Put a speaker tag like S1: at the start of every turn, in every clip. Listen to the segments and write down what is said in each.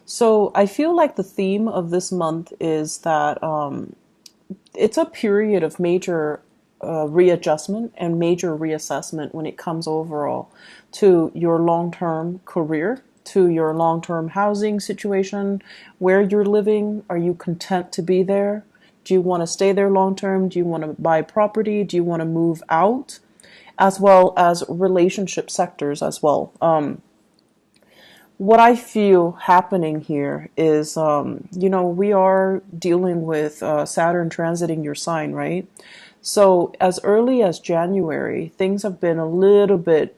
S1: So I feel like the theme of this month is that it's a period of major readjustment and major reassessment when it comes overall to your long-term career, to your long-term housing situation, where you're living. Are you content to be there? Do you want to stay there long term? Do you want to buy property? Do you want to move out? As well as relationship sectors as well. What I feel happening here is, we are dealing with Saturn transiting your sign, right? So as early as January, things have been a little bit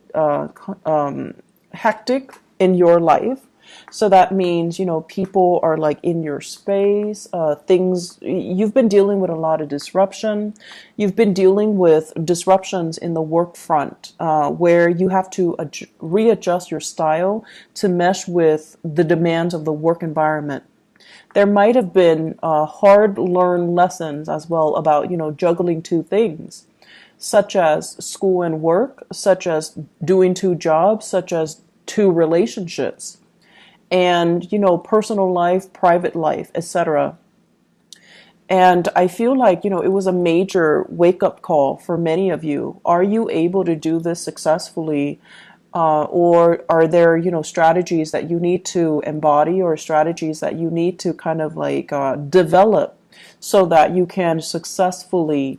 S1: hectic in your life. So that means, people are like in your space, you've been dealing with a lot of disruption. You've been dealing with disruptions in the work front, where you have to readjust your style to mesh with the demands of the work environment. There might have been hard learned lessons as well about, juggling two things, such as school and work, such as doing two jobs, such as two relationships, and personal life, private life, etc. And I feel like it was a major wake up call for many of you. Are you able to do this successfully, or are there strategies that you need to embody, or strategies that you need to kind of like develop so that you can successfully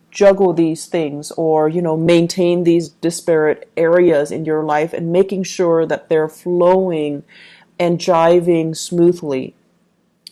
S1: juggle these things, or maintain these disparate areas in your life and making sure that they're flowing and jiving smoothly.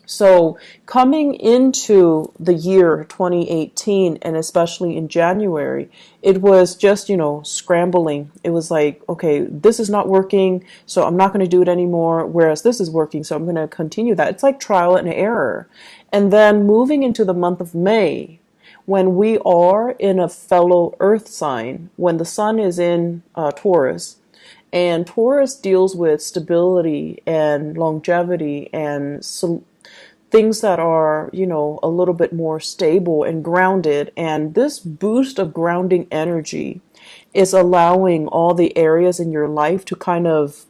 S1: So coming into the year 2018, and especially in January, it was just, scrambling. It was like, okay, this is not working, so I'm not going to do it anymore, whereas this is working, so I'm going to continue that. It's like trial and error. And then moving into the month of May, when we are in a fellow earth sign, when the sun is in Taurus, and Taurus deals with stability and longevity and things that are, a little bit more stable and grounded. And this boost of grounding energy is allowing all the areas in your life to kind of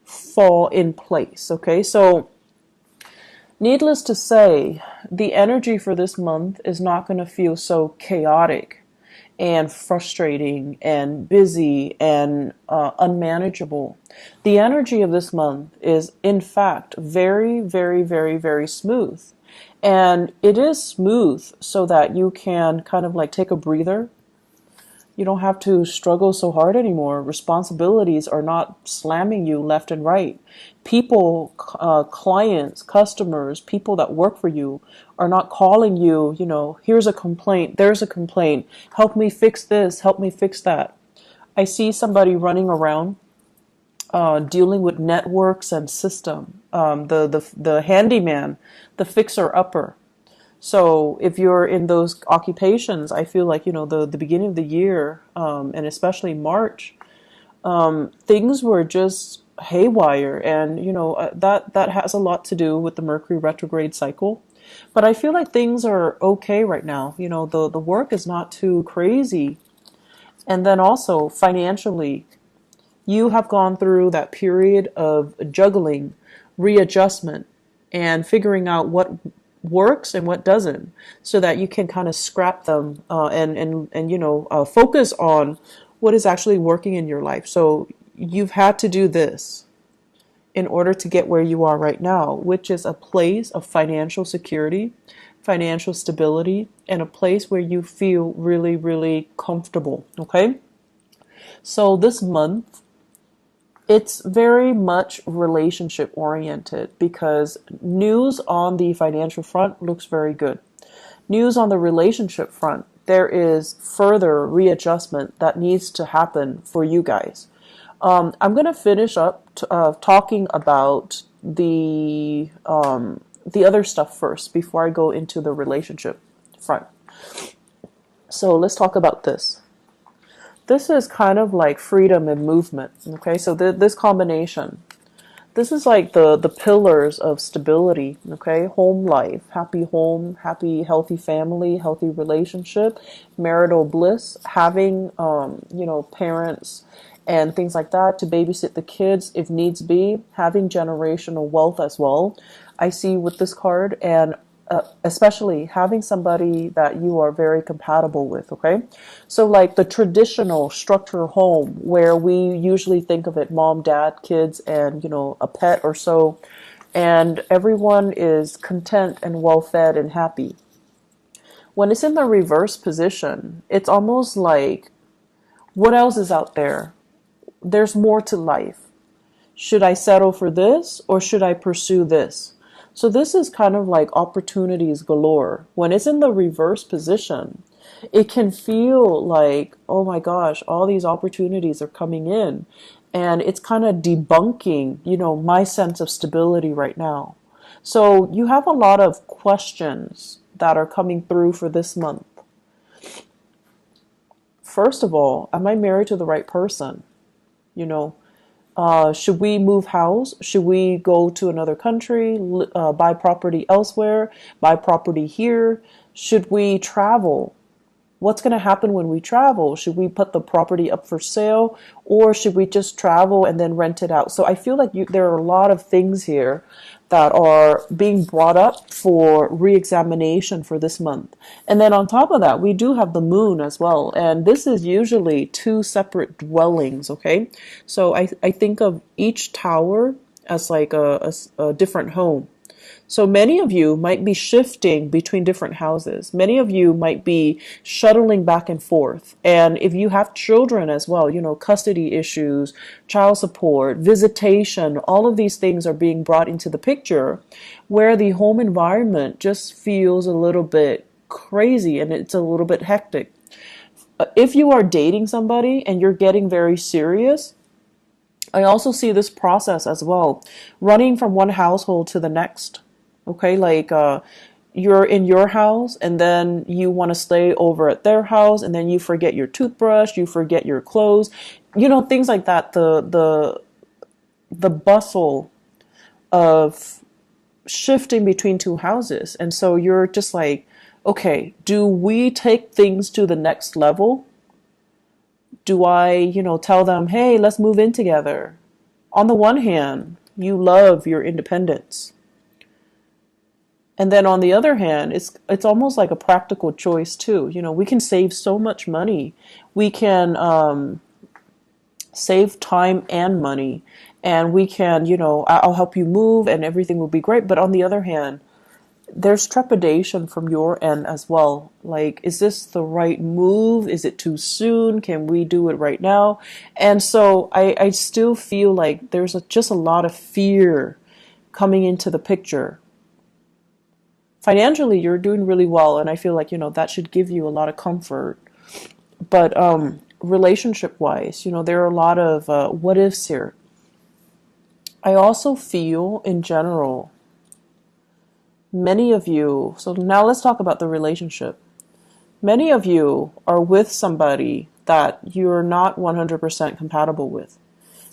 S1: fall in place. Okay, so needless to say, the energy for this month is not going to feel so chaotic and frustrating and busy and unmanageable. The energy of this month is, in fact, very, very, very, very smooth. And it is smooth so that you can kind of like take a breather. You don't have to struggle so hard anymore. Responsibilities are not slamming you left and right. People, clients, customers, people that work for you are not calling you, here's a complaint, there's a complaint, help me fix this, help me fix that. I see somebody running around dealing with networks and system, the handyman, the fixer-upper. So if you're in those occupations, I feel like, the beginning of the year, and especially March, things were just haywire. And, that has a lot to do with the Mercury retrograde cycle. But I feel like things are okay right now. The work is not too crazy. And then also financially, you have gone through that period of juggling, readjustment, and figuring out what works and what doesn't, so that you can kind of scrap them and focus on what is actually working in your life. So you've had to do this in order to get where you are right now, which is a place of financial security, financial stability, and a place where you feel really, really comfortable. Okay, so this month, it's very much relationship oriented, because news on the financial front looks very good. News on the relationship front, there is further readjustment that needs to happen for you guys. I'm going to finish up talking about the other stuff first before I go into the relationship front. So let's talk about this. This is kind of like freedom and movement. Okay, so this combination. This is like the pillars of stability, okay? Home life, happy home, happy, healthy family, healthy relationship, marital bliss, having, parents and things like that to babysit the kids if needs be, having generational wealth as well. I see with this card, and especially having somebody that you are very compatible with, okay? So like the traditional structure home where we usually think of it mom, dad, kids, and a pet or so, and everyone is content and well fed and happy. When it's in the reverse position, it's almost like, what else is out there? There's more to life. Should I settle for this or should I pursue this? So this is kind of like opportunities galore. When it's in the reverse position, it can feel like, oh my gosh, all these opportunities are coming in. And it's kind of debunking, my sense of stability right now. So you have a lot of questions that are coming through for this month. First of all, am I married to the right person? Should we move house? Should we go to another country, buy property elsewhere, buy property here? Should we travel? What's going to happen when we travel? Should we put the property up for sale, or should we just travel and then rent it out? So I feel like there are a lot of things here that are being brought up for re-examination for this month. And then on top of that, we do have the moon as well. And this is usually two separate dwellings, okay? So I think of each tower as like a different home. So many of you might be shifting between different houses. Many of you might be shuttling back and forth. And if you have children as well, custody issues, child support, visitation, all of these things are being brought into the picture where the home environment just feels a little bit crazy and it's a little bit hectic. If you are dating somebody and you're getting very serious, I also see this process as well, running from one household to the next. Okay, like you're in your house and then you want to stay over at their house and then you forget your toothbrush, you forget your clothes, things like that. The bustle of shifting between two houses. And so you're just like, okay, do we take things to the next level? Do I, tell them, hey, let's move in together? On the one hand, you love your independence. And then on the other hand, it's almost like a practical choice too. We can save so much money. We can save time and money. And we can, I'll help you move and everything will be great. But on the other hand, there's trepidation from your end as well. Like, is this the right move? Is it too soon? Can we do it right now? And so I still feel like there's just a lot of fear coming into the picture. Financially, you're doing really well, and I feel like, that should give you a lot of comfort. But relationship-wise, there are a lot of what ifs here. I also feel, in general, many of you, so now let's talk about the relationship. Many of you are with somebody that you're not 100% compatible with.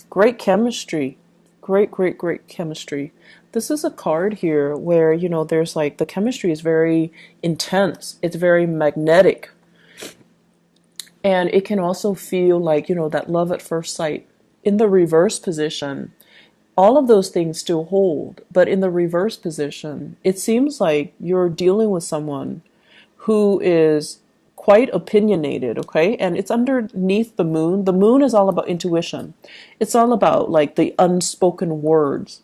S1: Great chemistry. Great chemistry. This is a card here where, there's like the chemistry is very intense. It's very magnetic. And it can also feel like, that love at first sight. In the reverse position, all of those things still hold. But in the reverse position, it seems like you're dealing with someone who is quite opinionated, okay? And it's underneath the moon. The moon is all about intuition. It's all about like the unspoken words.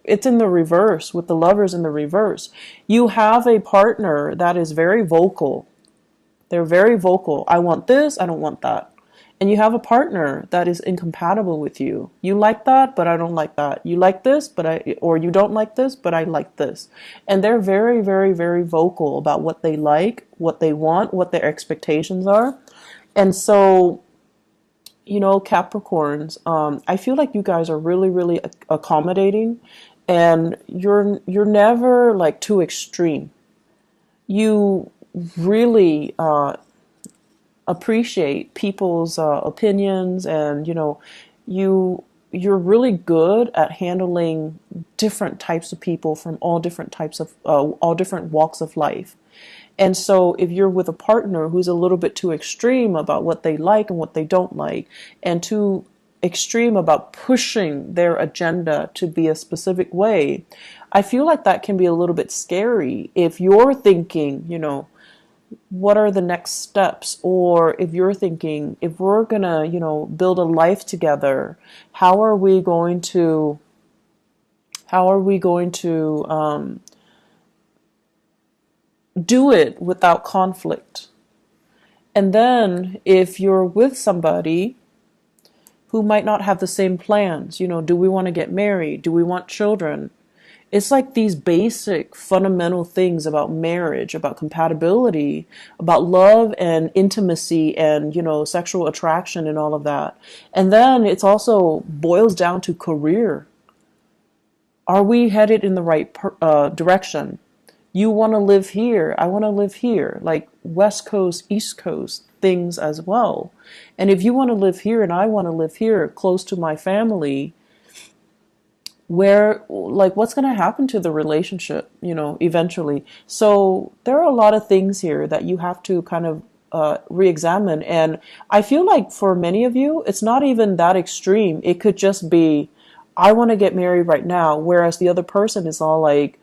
S1: It's in the reverse with the lovers in the reverse. You have a partner that is very vocal. They're very vocal. I want this, I don't want that. And you have a partner that is incompatible with you. You like that, but I don't like that. You like this, or you don't like this, but I like this. And they're very, very, very vocal about what they like, what they want, what their expectations are. And so, Capricorns, I feel like you guys are really, really accommodating, and you're never like too extreme. You really appreciate people's opinions, and you you're really good at handling different types of people from all different types of all different walks of life. And so if you're with a partner who's a little bit too extreme about what they like and what they don't like, and too extreme about pushing their agenda to be a specific way, I feel like that can be a little bit scary if you're thinking, what are the next steps? Or if you're thinking, if we're gonna, build a life together, how are we going to do it without conflict? And then if you're with somebody who might not have the same plans, do we want to get married? Do we want children? It's like these basic fundamental things about marriage, about compatibility, about love and intimacy and, sexual attraction and all of that. And then it's also boils down to career. Are we headed in the right direction? You want to live here. I want to live here, like West Coast, East Coast things as well. And if you want to live here and I want to live here close to my family, what's going to happen to the relationship, eventually? So there are a lot of things here that you have to kind of re-examine. And I feel like for many of you, it's not even that extreme. It could just be, I want to get married right now. Whereas the other person is all like,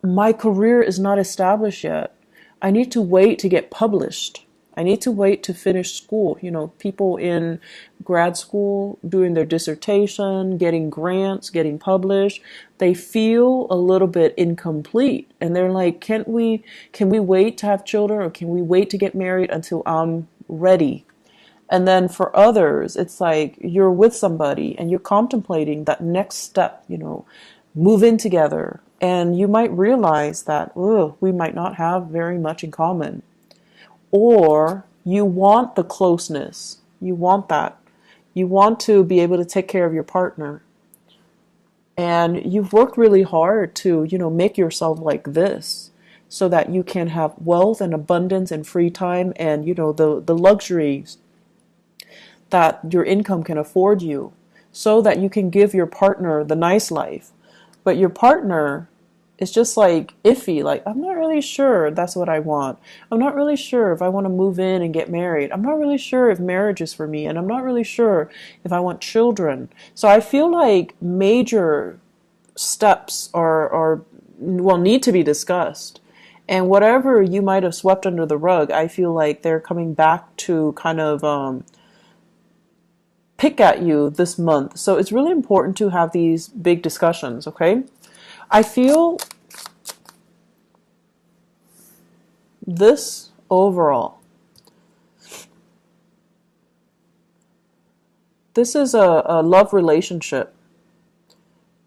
S1: my career is not established yet. I need to wait to get published. I need to wait to finish school. People in grad school doing their dissertation, getting grants, getting published, they feel a little bit incomplete. And they're like, can we wait to have children, or can we wait to get married until I'm ready? And then for others, it's like you're with somebody and you're contemplating that next step, move in together. And you might realize that we might not have very much in common. Or you want the closeness. You want that. You want to be able to take care of your partner. And you've worked really hard to, make yourself like this so that you can have wealth and abundance and free time and, the luxuries that your income can afford you, so that you can give your partner the nice life. But your partner is just like iffy, like, I'm not really sure that's what I want. I'm not really sure if I want to move in and get married. I'm not really sure if marriage is for me, and I'm not really sure if I want children. So I feel like major steps need to be discussed. And whatever you might have swept under the rug, I feel like they're coming back to kind of pick at you this month. So it's really important to have these big discussions, okay? I feel this overall. This is a love relationship.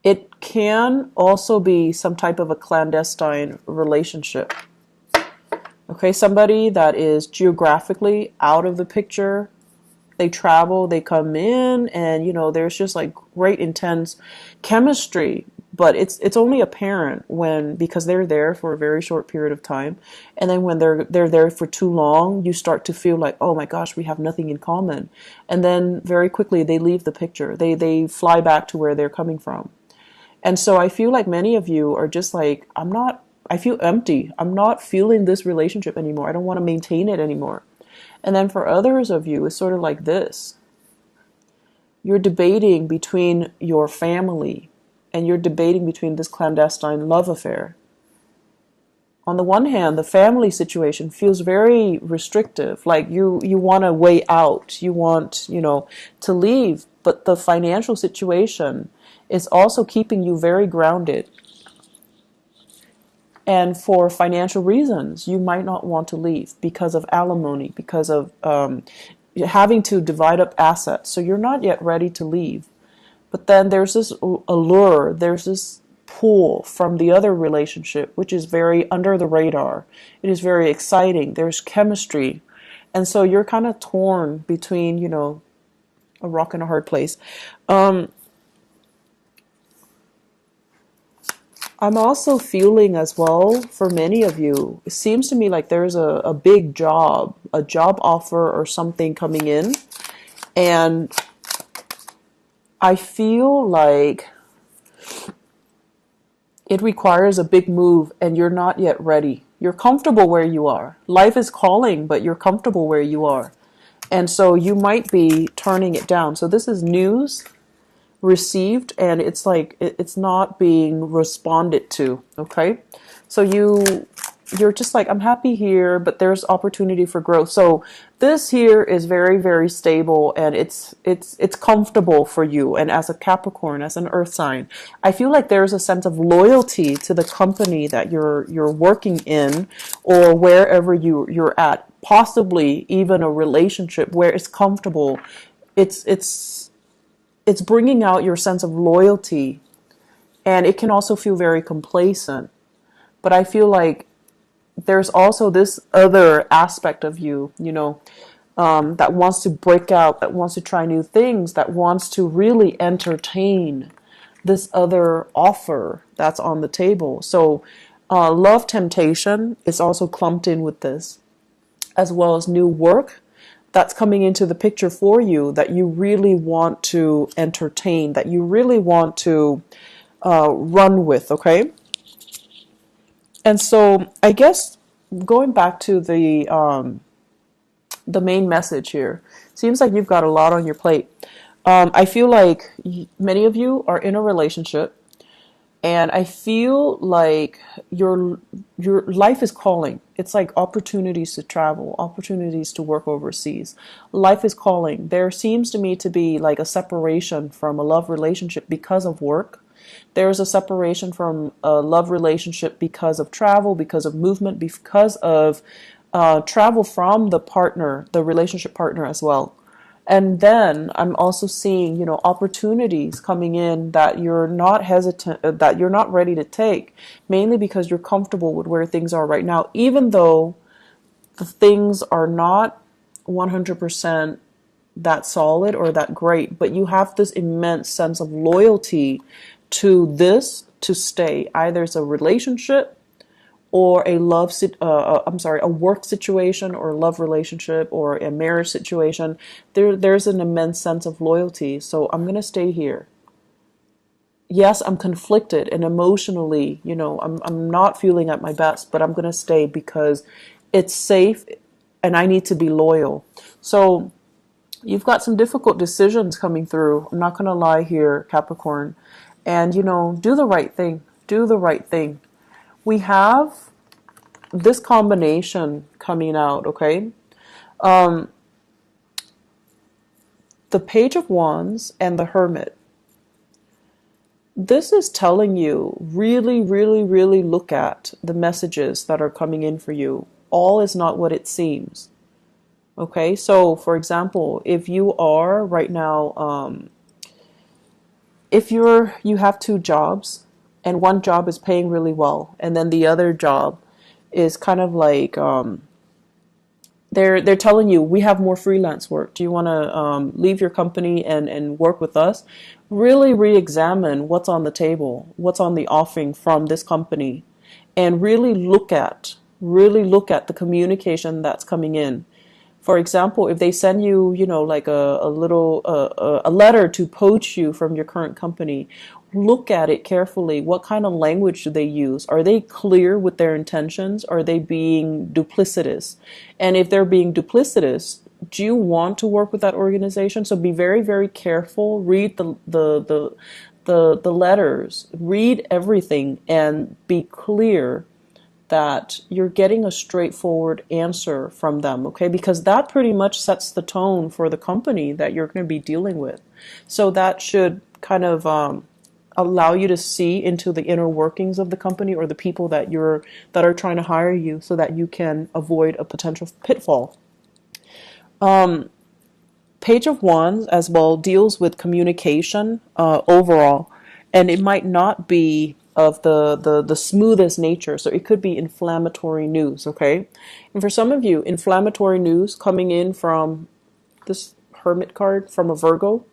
S1: It can also be some type of a clandestine relationship. Okay, somebody that is geographically out of the picture. They travel, they come in, and there's just like great intense chemistry. But it's only apparent because they're there for a very short period of time. And then when they're there for too long, you start to feel like, oh my gosh, we have nothing in common. And then very quickly they leave the picture. They fly back to where they're coming from. And so I feel like many of you are just like, I feel empty. I'm not feeling this relationship anymore. I don't want to maintain it anymore. And then for others of you, it's sort of like this. You're debating between your family, and you're debating between this clandestine love affair. On the one hand, the family situation feels very restrictive, like you want a way out, you want, to leave, but the financial situation is also keeping you very grounded. And for financial reasons, you might not want to leave because of alimony, because of having to divide up assets. So you're not yet ready to leave. But then there's this allure, there's this pull from the other relationship, which is very under the radar. It is very exciting. There's chemistry. And so you're kind of torn between, a rock and a hard place. I'm also feeling as well, for many of you, it seems to me like there's a big job, a job offer or something coming in. And I feel like it requires a big move and you're not yet ready. You're comfortable where you are. Life is calling, but you're comfortable where you are. And so you might be turning it down. So this is news received, and it's like it's not being responded to. Okay, so you're just like, I'm happy here, but there's opportunity for growth. So this here is very, very stable, and it's comfortable for you. And as a Capricorn, as an earth sign, I feel like there's a sense of loyalty to the company that you're working in, or wherever you're at, possibly even a relationship where it's comfortable. It's bringing out your sense of loyalty, and it can also feel very complacent. But I feel like there's also this other aspect of you, that wants to break out, that wants to try new things, that wants to really entertain this other offer that's on the table. So love temptation is also clumped in with this, as well as new work that's coming into the picture for you that you really want to entertain, that you really want to run with, okay? And so I guess going back to the main message here, seems like you've got a lot on your plate. I feel like many of you are in a relationship, and I feel like your life is calling. It's like opportunities to travel, opportunities to work overseas. Life is calling. There seems to me to be like a separation from a love relationship because of work. There's a separation from a love relationship because of travel, because of movement, because of travel from the partner, the relationship partner as well. And then I'm also seeing, opportunities coming in that you're not hesitant, that you're not ready to take, mainly because you're comfortable with where things are right now, even though the things are not 100% that solid or that great, but you have this immense sense of loyalty to this to stay. Either it's a relationship or a a work situation or a love relationship or a marriage situation. There's an immense sense of loyalty. So I'm going to stay here. Yes, I'm conflicted and emotionally, I'm not feeling at my best, but I'm going to stay because it's safe and I need to be loyal. So you've got some difficult decisions coming through. I'm not going to lie here, Capricorn. And, do the right thing. Do the right thing. We have this combination coming out, okay? The Page of Wands and the Hermit. This is telling you really, really, really look at the messages that are coming in for you. All is not what it seems. Okay, so for example, if you are right now, if you have two jobs and one job is paying really well, and then the other job is kind of like they're telling you, we have more freelance work. Do you want to leave your company and work with us? Really re-examine what's on the table, what's on the offering from this company, and really look at the communication that's coming in. For example, if they send you, like a little a letter to poach you from your current company, look at it carefully. What kind of language do they use? Are they clear with their intentions? Are they being duplicitous? And if they're being duplicitous, do you want to work with that organization? So be very, very careful. Read the letters. Read everything and be clear that you're getting a straightforward answer from them, okay? Because that pretty much sets the tone for the company that you're going to be dealing with. So that should kind of allow you to see into the inner workings of the company or the people that are trying to hire you, so that you can avoid a potential pitfall. Page of Wands as well deals with communication overall, and it might not be of the smoothest nature. So it could be inflammatory news, okay? And for some of you, inflammatory news coming in from this Hermit card from a Virgo.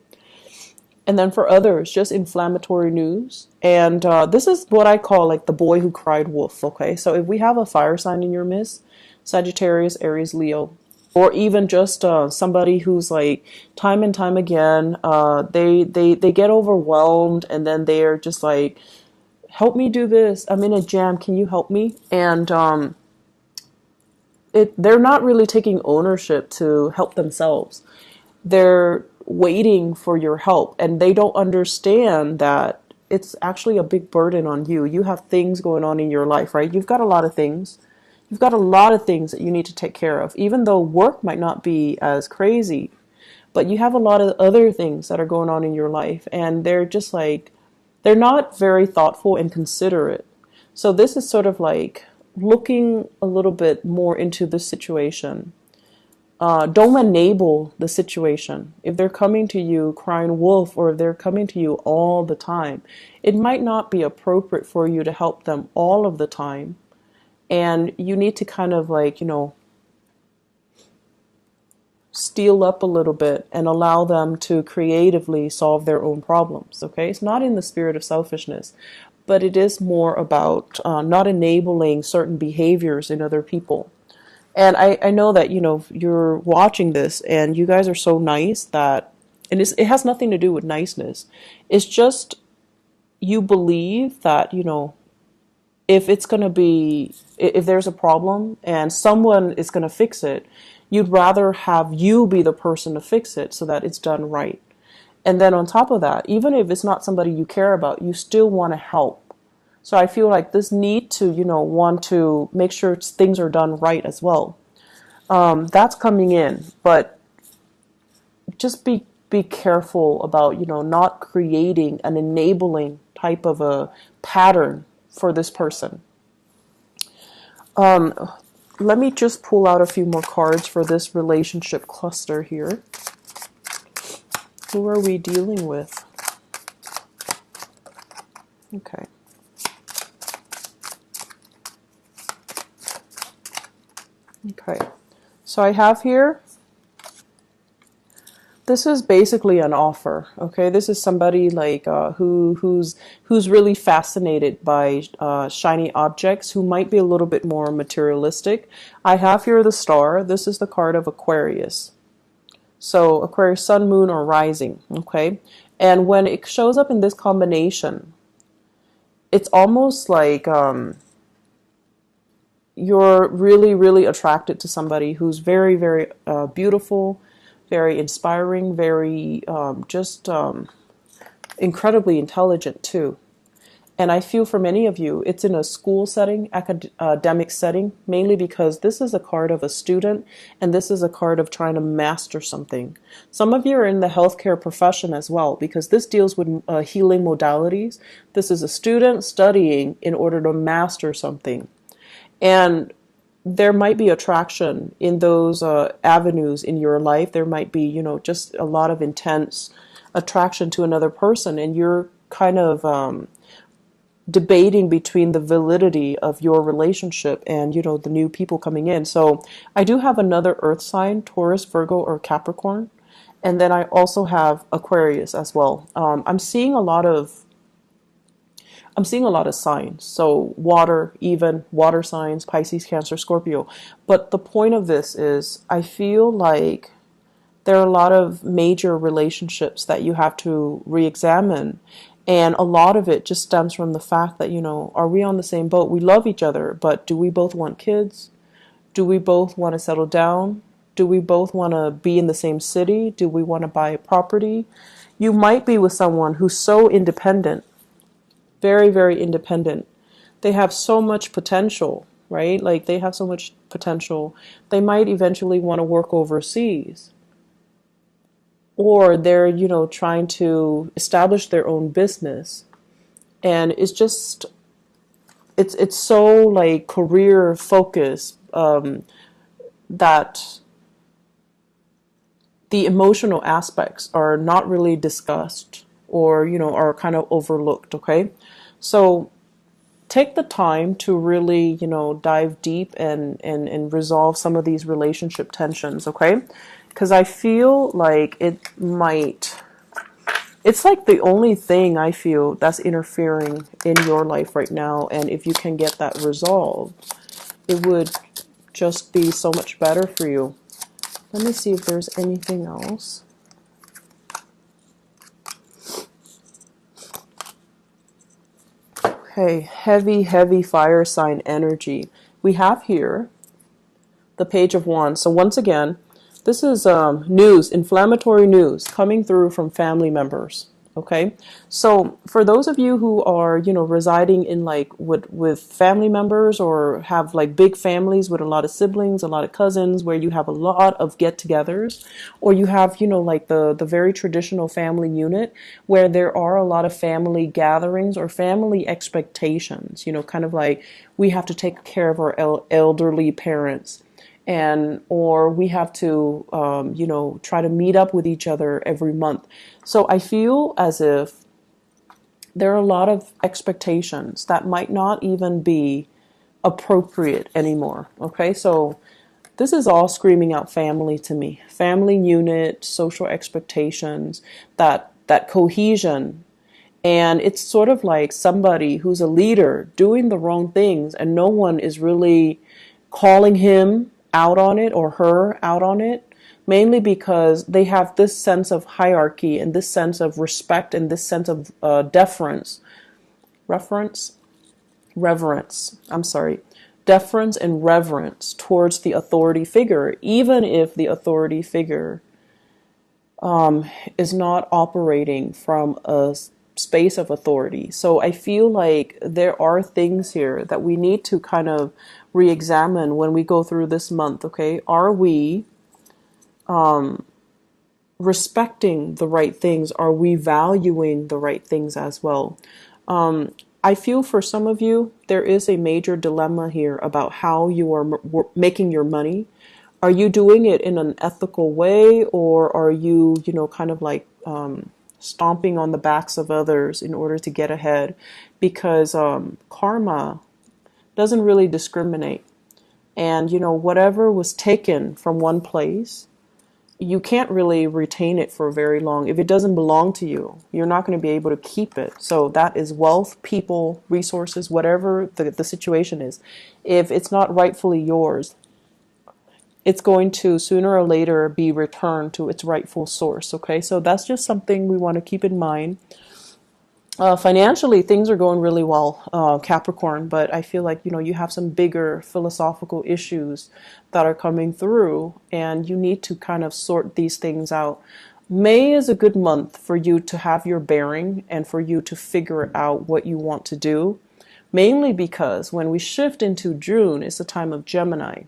S1: And then for others, just inflammatory news. And this is what I call like the boy who cried wolf, okay? So if we have a fire sign in your midst, Sagittarius, Aries, Leo, or even just somebody who's like time and time again, they get overwhelmed, and then they're just like, help me do this, I'm in a jam, can you help me? And they're not really taking ownership to help themselves. They're waiting for your help, and they don't understand that it's actually a big burden on you. You have things going on in your life, right? You've got a lot of things. You've got a lot of things that you need to take care of, even though work might not be as crazy, but you have a lot of other things that are going on in your life, and they're just like, they're not very thoughtful and considerate. So this is sort of like looking a little bit more into the situation. Don't enable the situation. If they're coming to you crying wolf, or if they're coming to you all the time, it might not be appropriate for you to help them all of the time. And you need to kind of like, steel up a little bit and allow them to creatively solve their own problems. Okay, it's not in the spirit of selfishness, but it is more about not enabling certain behaviors in other people. And I know that, you're watching this and you guys are so nice that, and it has nothing to do with niceness. It's just, you believe that, if it's going to be, if there's a problem and someone is going to fix it, you'd rather have you be the person to fix it so that it's done right. And then on top of that, even if it's not somebody you care about, you still want to help. So I feel like this need to, want to make sure things are done right as well. That's coming in, but just be careful about, not creating an enabling type of a pattern for this person. Let me just pull out a few more cards for this relationship cluster here. Who are we dealing with? Okay. Okay. So I have here, this is basically an offer. Okay, this is somebody like who's really fascinated by shiny objects, who might be a little bit more materialistic. I have here the star. This is the card of Aquarius. So Aquarius, sun, moon, or rising. Okay, and when it shows up in this combination, it's almost like you're really, really attracted to somebody who's very, very beautiful, very inspiring, very incredibly intelligent too. And I feel for many of you, it's in a school setting, academic setting, mainly because this is a card of a student, and this is a card of trying to master something. Some of you are in the healthcare profession as well, because this deals with healing modalities. This is a student studying in order to master something. And there might be attraction in those avenues in your life. There might be, just a lot of intense attraction to another person, and you're kind of debating between the validity of your relationship and, the new people coming in. So I do have another earth sign, Taurus, Virgo, or Capricorn. And then I also have Aquarius as well. I'm seeing a lot of signs. So water, even water signs, Pisces, Cancer, Scorpio. But the point of this is, I feel like there are a lot of major relationships that you have to re-examine. And a lot of it just stems from the fact that, are we on the same boat? We love each other, but do we both want kids? Do we both want to settle down? Do we both want to be in the same city? Do we want to buy a property? You might be with someone who's so independent, very, very independent. They have so much potential, right? Like, they have so much potential. They might eventually want to work overseas. Or they're, trying to establish their own business. And it's just, it's so like career focused that the emotional aspects are not really discussed, or, are kind of overlooked, okay? So take the time to really, dive deep and resolve some of these relationship tensions, okay? Because I feel like it's like the only thing I feel that's interfering in your life right now. And if you can get that resolved, it would just be so much better for you. Let me see if there's anything else. Okay, heavy, heavy fire sign energy. We have here the Page of Wands. So once again, this is news, inflammatory news coming through from family members. Okay, so for those of you who are, residing in like with family members, or have like big families with a lot of siblings, a lot of cousins, where you have a lot of get-togethers, or you have, like the very traditional family unit where there are a lot of family gatherings or family expectations, kind of like we have to take care of our elderly parents, and or we have to try to meet up with each other every month. So I feel as if there are a lot of expectations that might not even be appropriate anymore. Okay, so this is all screaming out family to me. Family unit, social expectations, that cohesion. And it's sort of like somebody who's a leader doing the wrong things, and no one is really calling him out on it or her out on it, mainly because they have this sense of hierarchy and this sense of respect and this sense of deference and reverence towards the authority figure, even if the authority figure is not operating from a space of authority. So I feel like there are things here that we need to kind of re-examine when we go through this month. Okay, are we respecting the right things? Are we valuing the right things as well? I feel for some of you there is a major dilemma here about how you are making your money. Are you doing it in an ethical way, or are you, kind of like stomping on the backs of others in order to get ahead? Because karma doesn't really discriminate. And, whatever was taken from one place, you can't really retain it for very long. If it doesn't belong to you, you're not going to be able to keep it. So that is wealth, people, resources, whatever the situation is. If it's not rightfully yours, it's going to sooner or later be returned to its rightful source. Okay, so that's just something we want to keep in mind. Financially, things are going really well, Capricorn, but I feel like, you have some bigger philosophical issues that are coming through, and you need to kind of sort these things out. May is a good month for you to have your bearing and for you to figure out what you want to do, mainly because when we shift into June, it's the time of Gemini.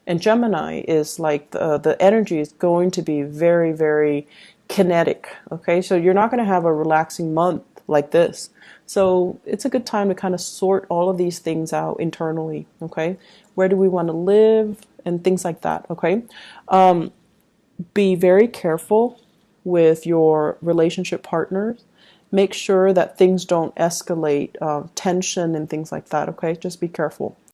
S1: And Gemini is like the energy is going to be very, very kinetic. Okay, so you're not going to have a relaxing month like this. So it's a good time to kind of sort all of these things out internally. Okay, where do we want to live and things like that. Okay, be very careful with your relationship partners. Make sure that things don't escalate, tension and things like that. Okay, just be careful.